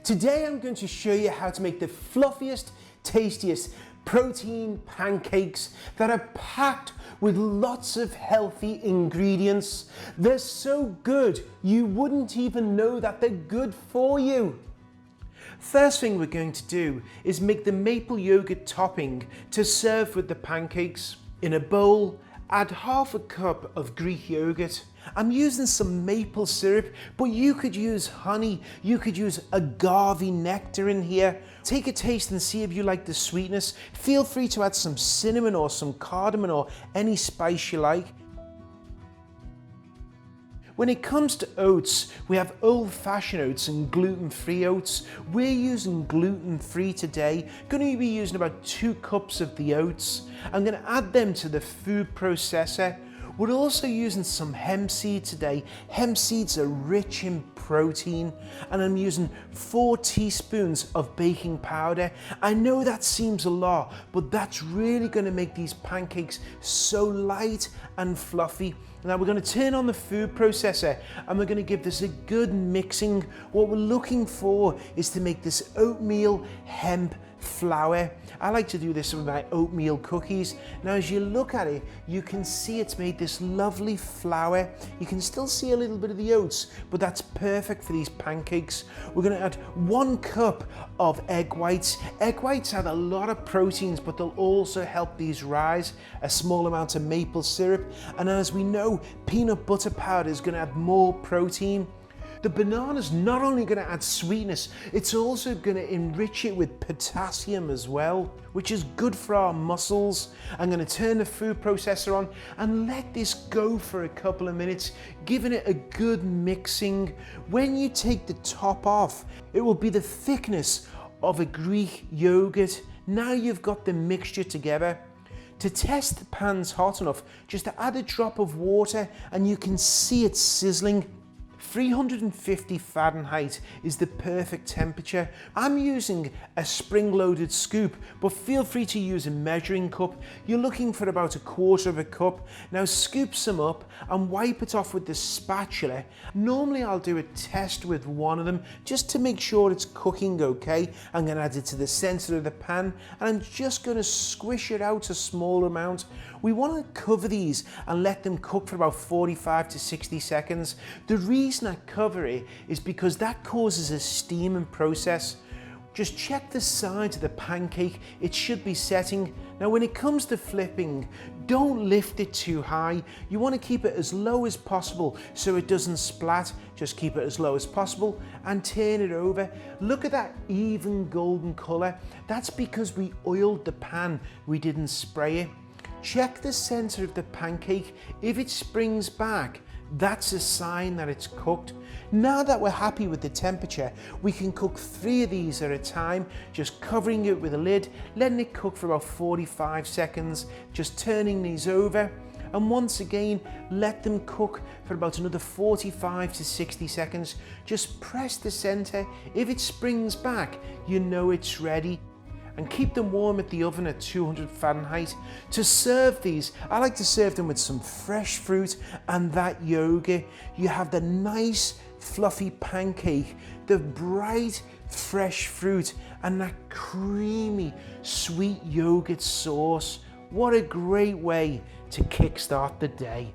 Today I'm going to show you how to make the fluffiest, tastiest protein pancakes that are packed with lots of healthy ingredients. They're so good you wouldn't even know that they're good for you. First thing we're going to do is make the maple yogurt topping to serve with the pancakes. In a bowl, add half a cup of Greek yogurt. I'm using some maple syrup, but you could use honey, you could use agave nectar in here. Take a taste and see if you like the sweetness. Feel free to add some cinnamon or some cardamom or any spice you like. When it comes to oats, we have old-fashioned oats and gluten-free oats. We're using gluten-free today. Going to be using about 2 cups of the oats. I'm going to add them to the food processor. We're also using some hemp seed today. Hemp seeds are rich in protein, and I'm using 4 teaspoons of baking powder. I know that seems a lot, but that's really going to make these pancakes so light and fluffy. Now we're going to turn on the food processor and we're going to give this a good mixing. What we're looking for is to make this oatmeal hemp flour. I like to do this with my oatmeal cookies. Now as you look at it, you can see it's made this lovely flour. You can still see a little bit of the oats, but that's perfect for these pancakes. We're going to add 1 cup of egg whites. Egg whites add a lot of proteins, but they'll also help these rise. A small amount of maple syrup, and as we know, peanut butter powder is going to add more protein. The banana's not only going to add sweetness, it's also going to enrich it with potassium as well, which is good for our muscles. I'm going to turn the food processor on and let this go for a couple of minutes, giving it a good mixing. When you take the top off, it will be the thickness of a Greek yogurt. Now you've got the mixture together. To test the pan's hot enough, just add a drop of water and you can see it sizzling. 350 Fahrenheit is the perfect temperature. I'm using a spring-loaded scoop, but feel free to use a measuring cup. You're looking for about 1/4 cup. Now scoop some up and wipe it off with the spatula. Normally I'll do a test with one of them just to make sure it's cooking okay. I'm going to add it to the center of the pan and I'm just going to squish it out a small amount. We want to cover these and let them cook for about 45 to 60 seconds. The reason I cover it is because that causes a steaming process. Just check the sides of the pancake, it should be setting. Now when it comes to flipping, don't lift it too high. You want to keep it as low as possible so it doesn't splat. Just keep it as low as possible and turn it over. Look at that even golden color. That's because we oiled the pan, we didn't spray it. Check the center of the pancake. If it springs back, that's a sign that it's cooked. Now that we're happy with the temperature, we can cook 3 of these at a time, just covering it with a lid, letting it cook for about 45 seconds, just turning these over. And once again, let them cook for about another 45 to 60 seconds. Just press the center. If it springs back, you know it's ready. And keep them warm at the oven at 200 Fahrenheit. To serve these, I like to serve them with some fresh fruit and that yogurt. You have the nice fluffy pancake, the bright fresh fruit and that creamy sweet yogurt sauce. What a great way to kickstart the day.